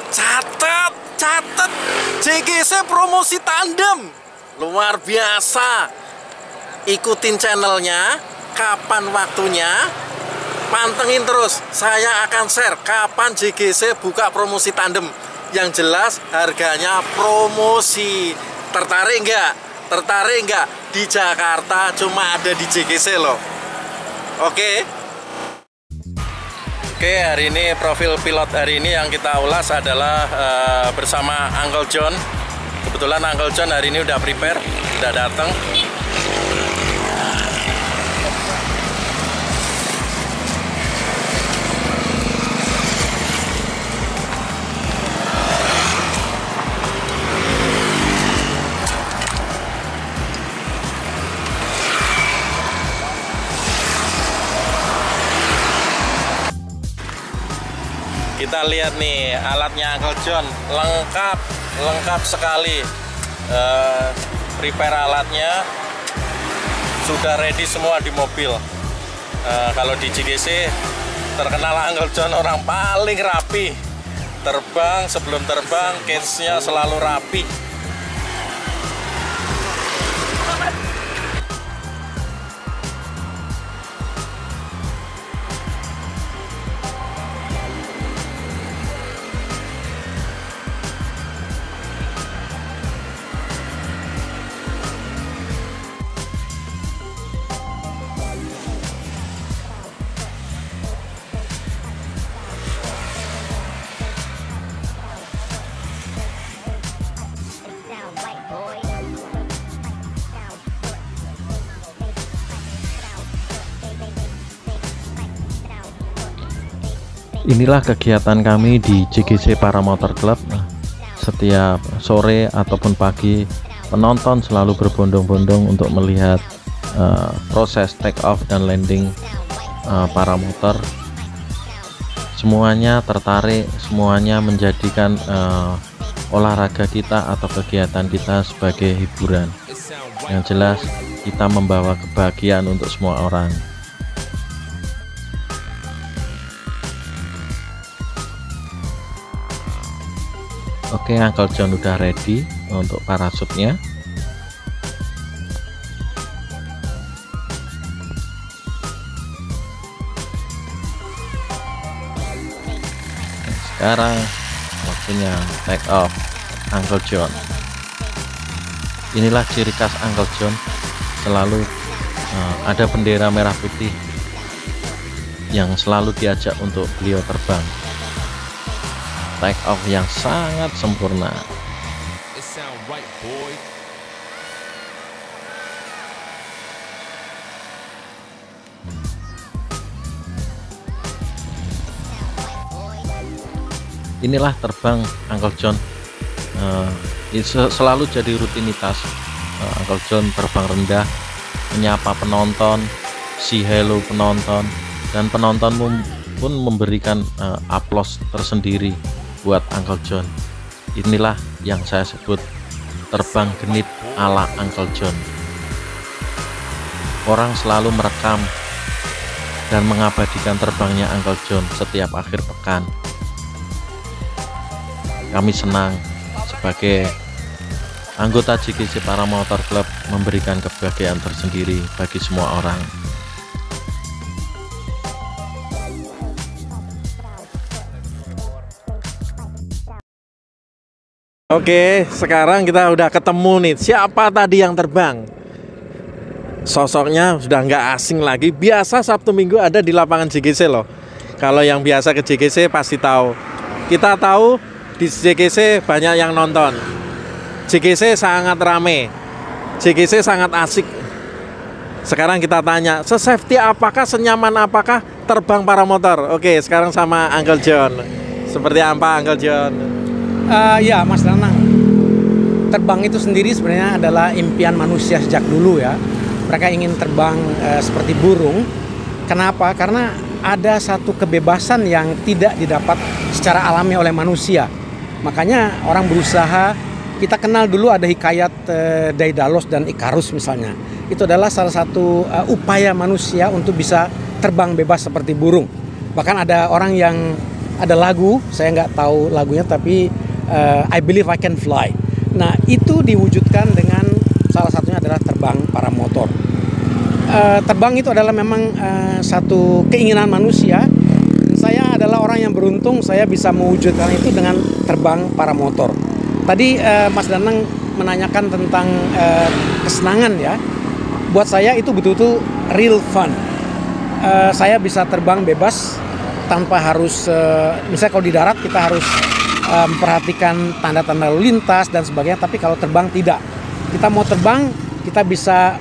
Catat, catat. JGC promosi tandem. Luar biasa. Ikutin channelnya, kapan waktunya, pantengin terus. Saya akan share kapan JGC buka promosi tandem. Yang jelas harganya promosi. Tertarik nggak? Tertarik nggak? Di Jakarta cuma ada di JGC loh. Oke. Oke, hari ini profil pilot hari ini yang kita ulas adalah bersama Uncle John. Kebetulan Uncle John hari ini udah prepare, udah datang. Kita lihat nih alatnya Uncle John, lengkap sekali. Prepare alatnya sudah ready semua di mobil. Kalau di JGC terkenal Uncle John orang paling rapi. Terbang, sebelum terbang case-nya selalu rapi. Inilah kegiatan kami di JGC Paramotor Club. Setiap sore ataupun pagi, penonton selalu berbondong-bondong untuk melihat proses take off dan landing paramotor. Semuanya tertarik, semuanya menjadikan olahraga kita atau kegiatan kita sebagai hiburan. Yang jelas kita membawa kebahagiaan untuk semua orang. Oke, Uncle John udah ready untuk parasutnya. Sekarang waktunya take off Uncle John. Inilah ciri khas Uncle John, selalu ada bendera merah putih yang selalu diajak untuk beliau terbang. Take off yang sangat sempurna. Inilah terbang Uncle John. Selalu jadi rutinitas. Uncle John terbang rendah, menyapa penonton, say hello penonton, dan penonton pun memberikan aplaus tersendiri buat Uncle John. Inilah yang saya sebut terbang genit ala Uncle John. Orang selalu merekam dan mengabadikan terbangnya Uncle John setiap akhir pekan. Kami senang sebagai anggota JGC Paramotor Club memberikan kebahagiaan tersendiri bagi semua orang. Oke, sekarang kita udah ketemu nih. Siapa tadi yang terbang? Sosoknya sudah nggak asing lagi. Biasa Sabtu Minggu ada di lapangan JGC loh. Kalau yang biasa ke JGC pasti tahu. Kita tahu di JGC banyak yang nonton. JGC sangat rame. JGC sangat asik. Sekarang kita tanya, se-safety apakah, senyaman apakah terbang paramotor? Oke, sekarang sama Uncle John. Seperti apa Uncle John? Ya Mas Nanang, terbang itu sendiri sebenarnya adalah impian manusia sejak dulu ya. Mereka ingin terbang seperti burung. Kenapa? Karena ada satu kebebasan yang tidak didapat secara alami oleh manusia. Makanya orang berusaha. Kita kenal dulu ada hikayat Daedalus dan Ikarus misalnya. Itu adalah salah satu upaya manusia untuk bisa terbang bebas seperti burung. Bahkan ada orang yang ada lagu, saya nggak tahu lagunya, tapi I Believe I Can Fly. Nah, itu diwujudkan dengan salah satunya adalah terbang paramotor. Terbang itu adalah memang satu keinginan manusia. Saya adalah orang yang beruntung, saya bisa mewujudkan itu dengan terbang paramotor. Tadi Mas Danang menanyakan tentang kesenangan ya. Buat saya itu betul-betul real fun. Saya bisa terbang bebas tanpa harus, misalnya kalau di darat kita harus memperhatikan tanda-tanda lalu lintas dan sebagainya. Tapi kalau terbang tidak. Kita mau terbang, kita bisa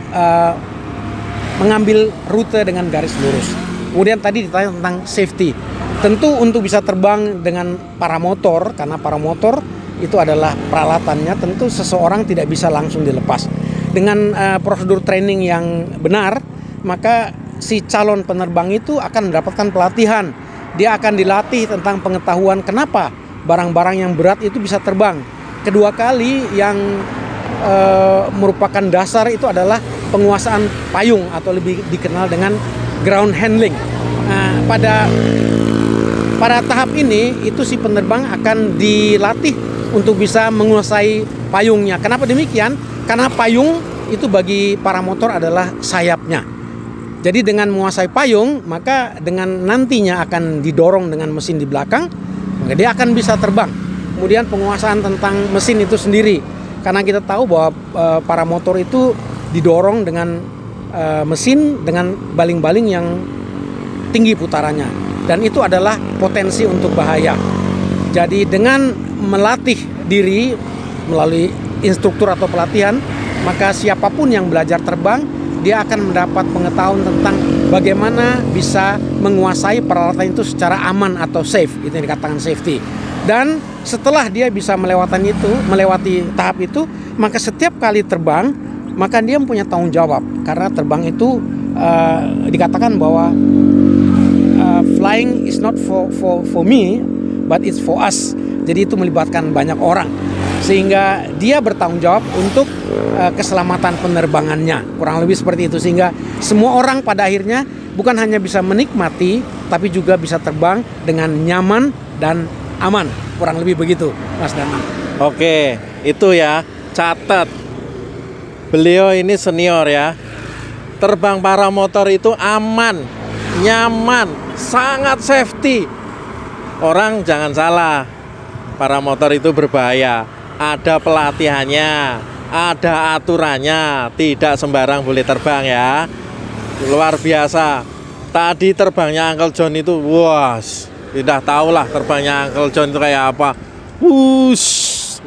mengambil rute dengan garis lurus. Kemudian tadi ditanya tentang safety. Tentu untuk bisa terbang dengan paramotor, karena paramotor itu adalah peralatannya, tentu seseorang tidak bisa langsung dilepas. Dengan prosedur training yang benar, maka si calon penerbang itu akan mendapatkan pelatihan. Dia akan dilatih tentang pengetahuan kenapa barang-barang yang berat itu bisa terbang. Kedua kali yang merupakan dasar itu adalah penguasaan payung atau lebih dikenal dengan ground handling. Nah, pada tahap ini itu si penerbang akan dilatih untuk bisa menguasai payungnya. Kenapa demikian? Karena payung itu bagi paramotor adalah sayapnya. Jadi dengan menguasai payung, maka dengan nantinya akan didorong dengan mesin di belakang, maka dia akan bisa terbang. Kemudian penguasaan tentang mesin itu sendiri. Karena kita tahu bahwa paramotor itu didorong dengan mesin dengan baling-baling yang tinggi putarannya. Dan itu adalah potensi untuk bahaya. Jadi dengan melatih diri melalui instruktur atau pelatihan, maka siapapun yang belajar terbang, dia akan mendapat pengetahuan tentang bagaimana bisa menguasai peralatan itu secara aman atau safe, itu yang dikatakan safety. Dan setelah dia bisa melewati tahap itu, maka setiap kali terbang, maka dia mempunyai tanggung jawab. Karena terbang itu dikatakan bahwa flying is not for me, but it's for us. Jadi itu melibatkan banyak orang, sehingga dia bertanggung jawab untuk keselamatan penerbangannya. Kurang lebih seperti itu, sehingga semua orang pada akhirnya bukan hanya bisa menikmati, tapi juga bisa terbang dengan nyaman dan aman. Kurang lebih begitu, Mas Danang. Oke, itu ya, catat. Beliau ini senior ya. Terbang paramotor itu aman, nyaman, sangat safety. Orang jangan salah, paramotor itu berbahaya. Ada pelatihannya, ada aturannya, tidak sembarang boleh terbang ya. Luar biasa. Tadi terbangnya Uncle John itu, wah, tidak tahu lah terbangnya Uncle John itu kayak apa.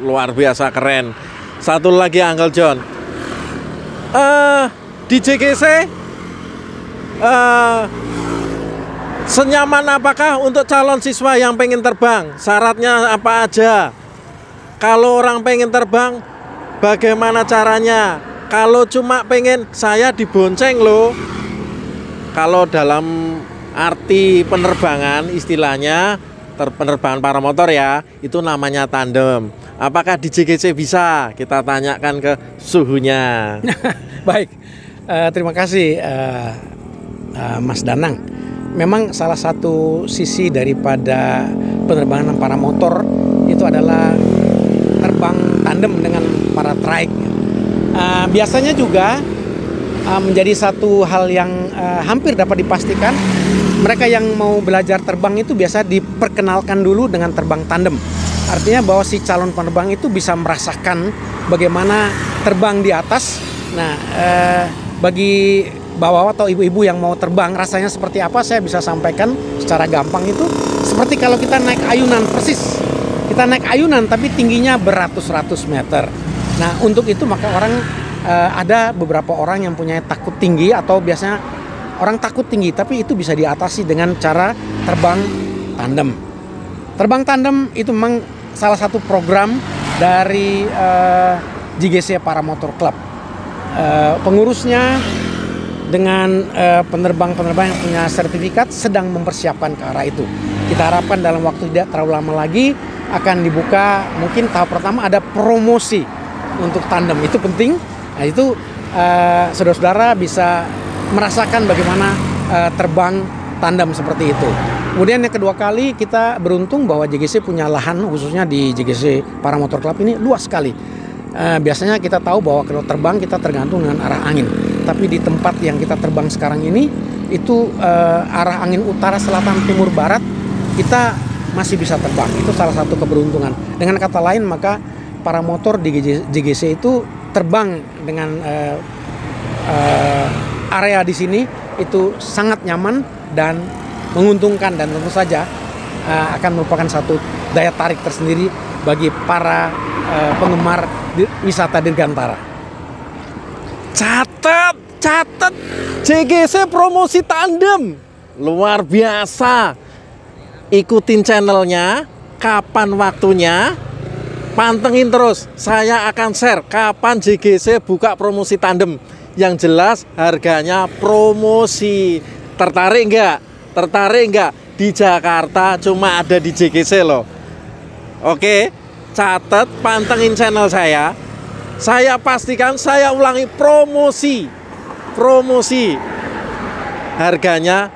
Luar biasa keren. Satu lagi Uncle John. Di JGC senyaman apakah untuk calon siswa yang pengen terbang? Syaratnya apa aja? Kalau orang pengen terbang, bagaimana caranya? Kalau cuma pengen, saya dibonceng loh. Kalau dalam arti penerbangan, istilahnya penerbangan paramotor ya, itu namanya tandem. Apakah di JGC bisa? Kita tanyakan ke suhunya. Baik, terima kasih Mas Danang. Memang salah satu sisi daripada penerbangan paramotor itu adalah terbang tandem dengan para trike. Biasanya juga menjadi satu hal yang hampir dapat dipastikan, mereka yang mau belajar terbang itu biasa diperkenalkan dulu dengan terbang tandem. Artinya bahwa si calon penerbang itu bisa merasakan bagaimana terbang di atas. Nah, bagi bapak-bapak atau ibu-ibu yang mau terbang rasanya seperti apa, saya bisa sampaikan secara gampang. Itu seperti kalau kita naik ayunan, persis kita naik ayunan tapi tingginya beratus-ratus meter. Nah, untuk itu maka ada beberapa orang yang punya takut tinggi, atau biasanya orang takut tinggi, tapi itu bisa diatasi dengan cara terbang tandem. Terbang tandem itu memang salah satu program dari JGC Paramotor Club. Pengurusnya dengan penerbang-penerbang yang punya sertifikat sedang mempersiapkan ke arah itu. Kita harapkan dalam waktu tidak terlalu lama lagi akan dibuka, mungkin tahap pertama ada promosi untuk tandem. Itu penting. Nah, itu saudara-saudara bisa merasakan bagaimana terbang tandem seperti itu. Kemudian yang kedua kali kita beruntung bahwa JGC punya lahan, khususnya di JGC Paramotor Club ini luas sekali. Biasanya kita tahu bahwa kalau terbang kita tergantung dengan arah angin. Tapi di tempat yang kita terbang sekarang ini itu arah angin utara, selatan, timur, barat kita masih bisa terbang. Itu salah satu keberuntungan. Dengan kata lain maka paramotor di JGC itu terbang dengan area di sini itu sangat nyaman dan menguntungkan, dan tentu saja akan merupakan satu daya tarik tersendiri bagi para penggemar wisata Dirgantara. Catat JGC promosi tandem luar biasa. Ikutin channelnya, kapan waktunya, pantengin terus. Saya akan share kapan JGC buka promosi tandem. Yang jelas harganya promosi. Tertarik nggak? Tertarik nggak? Di Jakarta cuma ada di JGC loh. Oke, catat, pantengin channel saya. Saya pastikan, saya ulangi, promosi. Harganya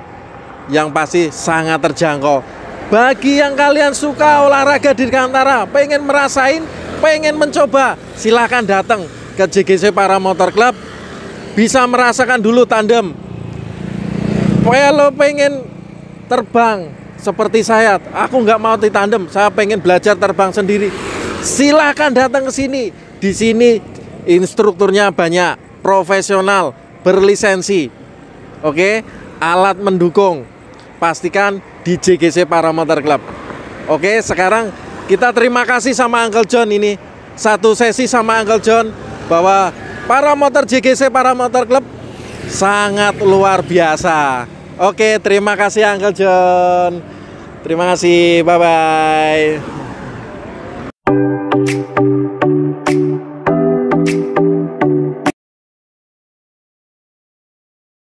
yang pasti sangat terjangkau. Bagi yang kalian suka olahraga Dirgantara, pengen merasain, pengen mencoba, silahkan datang ke JGC Paramotor Club. Bisa merasakan dulu tandem. Kalau pengen terbang seperti saya, aku nggak mau di tandem, saya pengen belajar terbang sendiri. Silahkan datang ke sini. Di sini instrukturnya banyak, profesional, berlisensi. Oke, alat mendukung. Pastikan di JGC Paramotor Club. Oke, sekarang kita terima kasih sama Uncle John ini. Satu sesi sama Uncle John bahwa paramotor JGC Paramotor Club sangat luar biasa. Oke, terima kasih Uncle John. Terima kasih, bye-bye.